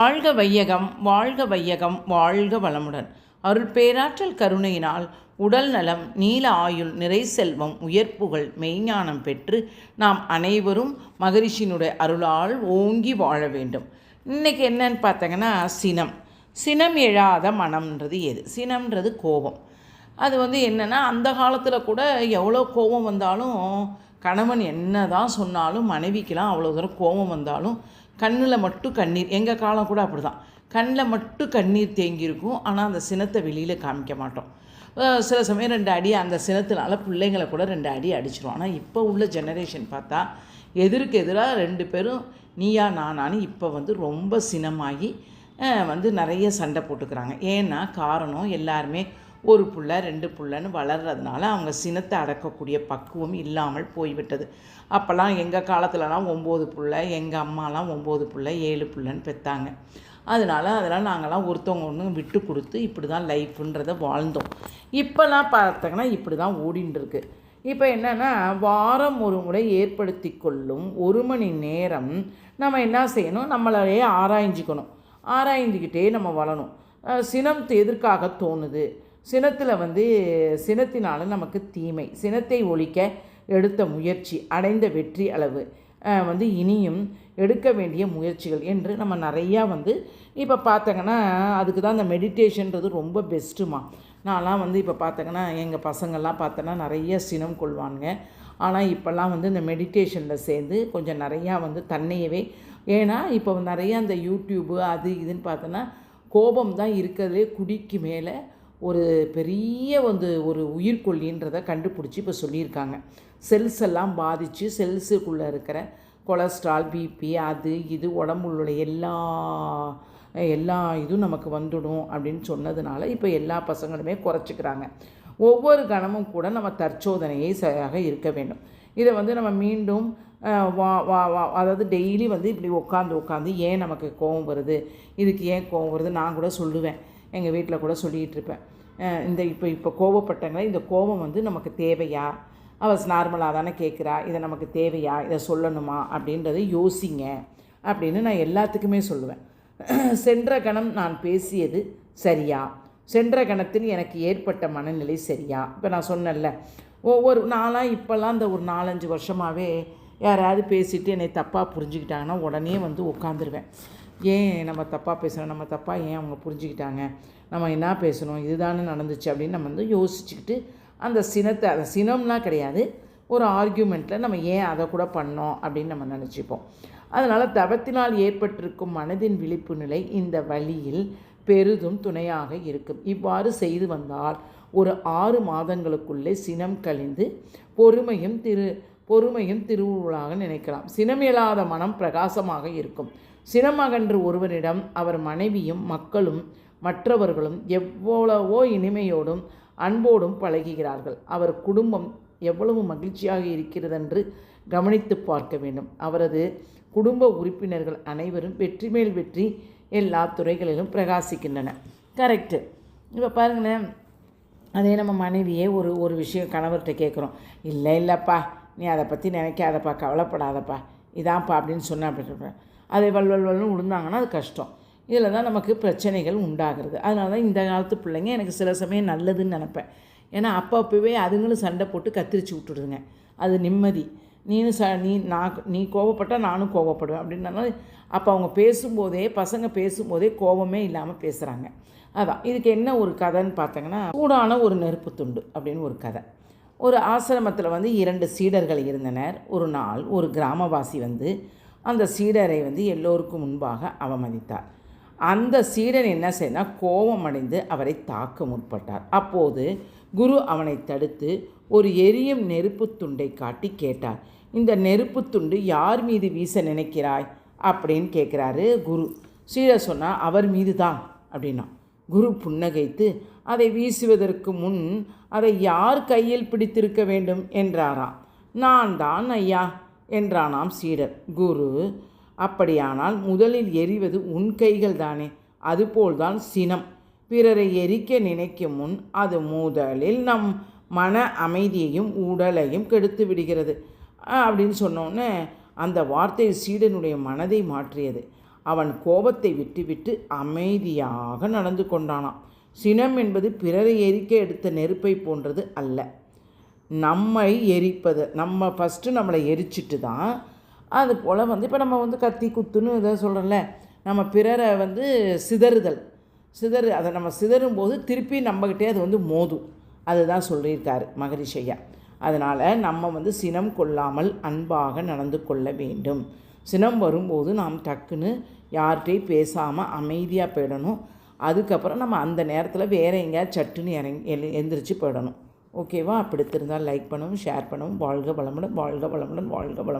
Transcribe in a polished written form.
வாழ்க வையகம், வாழ்க வையகம், வாழ்க வளமுடன். அருள் பேராற்றல் கருணையினால் உடல் நலம், நீல ஆயுள், நிறை செல்வம், உயர்ப்புகள், மெய்ஞானம் பெற்று நாம் அனைவரும் மகரிஷியினுடைய அருளால் ஓங்கி வாழ வேண்டும். இன்றைக்கி என்னன்னு பார்த்தங்கன்னா, சினம் எழாத மனம்ன்றது எது? சினம்ன்றது கோபம். அது என்னென்னா, அந்த காலத்தில் கூட எவ்வளோ கோபம் வந்தாலும், கணவன் என்ன தான் சொன்னாலும் மனைவிக்கெலாம் அவ்வளோ தூரம் கோபம் வந்தாலும் கண்ணில் மட்டும் கண்ணீர். எங்கள் காலம் கூட அப்படி தான், கண்ணில் மட்டும் கண்ணீர் தேங்கியிருக்கும். ஆனால் அந்த சினத்தை வெளியில் காமிக்க மாட்டோம். சில சமயம் 2 அடி அந்த சினத்தினால பிள்ளைங்களை கூட 2 அடி அடிச்சிடும். ஆனால் இப்போ உள்ள ஜெனரேஷன் பார்த்தா எதிருக்கு எதிராக 2 பேரும் நீயா நானான்னு இப்போ ரொம்ப சினமாகி நிறைய சண்டை போட்டுக்கிறாங்க. ஏன்னா காரணம், எல்லாருமே 1 புள்ள 2 புள்ளன்னு வளர்கிறதுனால அவங்க சினத்தை அடக்கக்கூடிய பக்குவம் இல்லாமல் போய்விட்டது. அப்போல்லாம் எங்கள் காலத்துலலாம் 9 புள்ள, எங்கள் அம்மாலாம் 9 புள்ள 7 புள்ளன்னு பெற்றாங்க. அதெல்லாம் நாங்கள்லாம் ஒருத்தவங்க ஒன்று விட்டு கொடுத்து இப்படி தான் லைஃப்ன்றதை வாழ்ந்தோம். இப்போலாம் பார்த்தீங்கன்னா இப்படி தான் ஓடின்னு. இப்போ என்னென்னா, வாரம் ஒரு முறை ஏற்படுத்தி கொள்ளும் 1 மணி நேரம் நம்ம என்ன செய்யணும், நம்மளையே ஆராய்ஞ்சிக்கிட்டே நம்ம வளரணும். சினம் எதற்காக தோணுது? சினத்தினால நமக்கு தீமை. சினத்தை ஒழிக்க எடுத்த முயற்சி அடைந்த வெற்றி அளவு இனியும் எடுக்க வேண்டிய முயற்சிகள் என்று நம்ம நிறையா இப்போ பார்த்தங்கன்னா, அதுக்கு தான் இந்த மெடிடேஷன்றது ரொம்ப பெஸ்ட்டுமா. நான்லாம் இப்போ பார்த்தங்கன்னா, எங்கள் பசங்கள்லாம் பார்த்தோன்னா நிறைய சினம் கொள்வானுங்க. ஆனால் இப்போல்லாம் இந்த மெடிடேஷனில் சேர்ந்து கொஞ்சம் நிறையா தன்னையவே, ஏன்னா இப்போ நிறையா அந்த யூடியூப்பு அது இதுன்னு பார்த்தோன்னா, கோபம் தான் இருக்கிறதுலே குடிக்கு மேலே ஒரு பெரிய ஒரு உயிர்கொல்லின்றதை கண்டுபிடிச்சி இப்போ சொல்லியிருக்காங்க. செல்ஸ் எல்லாம் பாதித்து செல்ஸுக்குள்ளே இருக்கிற கொலஸ்ட்ரால், பிபி, அது இது உடம்புள்ள எல்லா இதுவும் நமக்கு வந்துடும் அப்படின்னு சொன்னதுனால இப்போ எல்லா பசங்களுமே குறைச்சிக்கிறாங்க. ஒவ்வொரு கணமும் கூட நம்ம தற்சோதனையை சரியாக இருக்க வேண்டும். இதை நம்ம மீண்டும் அதாவது டெய்லி இப்படி உட்காந்து ஏன் நமக்கு கோபம் வருது, இதுக்கு ஏன் கோபம் வருது, நான் கூட சொல்லுவேன், எங்கள் வீட்டில் கூட சொல்லிகிட்டு இருப்பேன். இப்போ கோபப்பட்டங்களே, இந்த கோபம் நமக்கு தேவையா? அவள் நார்மலாக தானே கேட்குறா, இதை நமக்கு தேவையா, இதை சொல்லணுமா அப்படின்றத யோசிங்க அப்படின்னு நான் எல்லாத்துக்குமே சொல்லுவேன். சென்ற கணம் நான் பேசியது சரியா? சென்ற கணத்தில் எனக்கு ஏற்பட்ட மனநிலை சரியா? இப்போ நான் சொன்னேன்ல, ஒவ்வொரு நாளாக இப்போல்லாம் இந்த ஒரு 4-5 வருஷமாகவே யாராவது பேசிவிட்டு என்னை தப்பாக புரிஞ்சுக்கிட்டாங்கன்னா உடனே உட்காந்துருவேன். ஏன் நம்ம தப்பாக பேசுகிறோம், நம்ம தப்பாக ஏன் அவங்க புரிஞ்சுக்கிட்டாங்க, நம்ம என்ன பேசணும், இதுதானே நடந்துச்சு அப்படின்னு நம்ம யோசிச்சுக்கிட்டு அந்த சினம்லாம் கிடையாது, ஒரு ஆர்கியூமெண்ட்டில் நம்ம ஏன் அதை கூட பண்ணோம் அப்படின்னு நம்ம நினச்சிப்போம். அதனால் தவத்தினால் ஏற்பட்டிருக்கும் மனதின் விழிப்பு நிலை இந்த வழியில் பெரிதும் துணையாக இருக்கும். இவ்வாறு செய்து வந்தால் ஒரு 6 மாதங்களுக்குள்ளே சினம் கழிந்து பொறுமையும் திருவுருளாக நினைக்கலாம். சினமில்லாத மனம் பிரகாசமாக இருக்கும். சினமகன்று ஒருவரிடம் அவர் மனைவியும் மக்களும் மற்றவர்களும் எவ்வளவோ இனிமையோடும் அன்போடும் பழகுகிறார்கள். அவர் குடும்பம் எவ்வளவு மகிழ்ச்சியாக இருக்கிறதென்று கவனித்து பார்க்க வேண்டும். அவரது குடும்ப உறுப்பினர்கள் அனைவரும் வெற்றி மேல் வெற்றி எல்லா துறைகளிலும் பிரகாசிக்கின்றன. கரெக்டு. இப்போ பாருங்களேன், அதே நம்ம மனைவியே ஒரு விஷயம் கணவர்கிட்ட கேட்குறோம், இல்லைப்பா நீ அதை பற்றி நினைக்காதப்பா, கவலைப்படாதப்பா, இதான்ப்பா அப்படின்னு சொன்ன அப்படி அதை வல்வல்னு விழுந்தாங்கன்னா அது கஷ்டம். இதில் தான் நமக்கு பிரச்சனைகள் உண்டாகிறது. அதனால தான் இந்த காலத்து பிள்ளைங்க எனக்கு சில சமயம் நல்லதுன்னு நினப்பேன். ஏன்னா அப்போவே அதுங்களும் சண்டை போட்டு கத்திரிச்சு விட்டுடுதுங்க. அது நிம்மதி. நீ கோவப்பட்டால் நானும் கோவப்படுவேன் அப்படின்னால அப்போ அவங்க பசங்க பேசும்போதே கோபமே இல்லாமல் பேசுகிறாங்க. அதான் இதுக்கு என்ன ஒரு கதைன்னு பார்த்தீங்கன்னா, சூடான ஒரு நெருப்பு துண்டு அப்படின்னு ஒரு கதை. ஒரு ஆசிரமத்தில் 2 சீடர்கள் இருந்தனர். ஒரு நாள் ஒரு கிராமவாசி அந்த சீடரை எல்லோருக்கும் முன்பாக அவமதித்தார். அந்த சீடன் என்ன செய்தால் கோபம் அடைந்து அவரை தாக்க முற்பட்டார். அப்போது குரு அவனை தடுத்து ஒரு எரியும் நெருப்பு துண்டை காட்டி கேட்டார், இந்த நெருப்பு துண்டு யார் மீது வீச நினைக்கிறாய் அப்படின்னு கேட்குறாரு குரு. சீடர் சொன்னால் அவர் மீது தான் அப்படின்னா. குரு புன்னகைத்து அதை வீசுவதற்கு முன் அதை யார் கையில் பிடித்திருக்க வேண்டும் என்றாராம். நான் தான் ஐயா என்றானாம் சீடர். குரு, அப்படியானால் முதலில் எரிவது உன் கைகள் தானே, அதுபோல்தான் சினம். பிறரை எரிக்க நினைக்கும் முன் அது முதலில் நம் மன அமைதியையும் உடலையும் கெடுத்து விடுகிறது அப்படின்னு சொன்னோன்னே அந்த வார்த்தை சீடனுடைய மனதை மாற்றியது. அவன் கோபத்தை விட்டுவிட்டு அமைதியாக நடந்து கொண்டானான். சினம் என்பது பிறரை எரிக்க எடுத்த நெருப்பை போன்றது அல்ல. நம்மை எரிப்பது, நம்ம ஃபஸ்ட்டு நம்மளை எரிச்சிட்டு தான் அது போல் இப்போ நம்ம கத்தி குத்துன்னு இதை சொல்கிறோம்ல, நம்ம பிறரை சிதறு அதை நம்ம சிதறும்போது திருப்பி நம்மக்கிட்டே அது மோதும். அதுதான் சொல்லியிருக்காரு மகரிஷி ஐயா. அதனால் நம்ம சினம் கொள்ளாமல் அன்பாக நடந்து கொள்ள வேண்டும். சினம் வரும்போது நாம் டக்குன்னு யார்கிட்டையும் பேசாமல் அமைதியாக போயிடணும். அதுக்கப்புறம் நம்ம அந்த நேரத்தில் வேறு எங்கேயாவது சட்டுன்னு எந்திரிச்சு போயிடணும். ஓகேவா? பிடித்திருந்தால் லைக் பண்ணவும், ஷேர் பண்ணவும். வாழ்க வளமுடன், வாழ்க வளமுடன், வாழ்க வளமுடன்.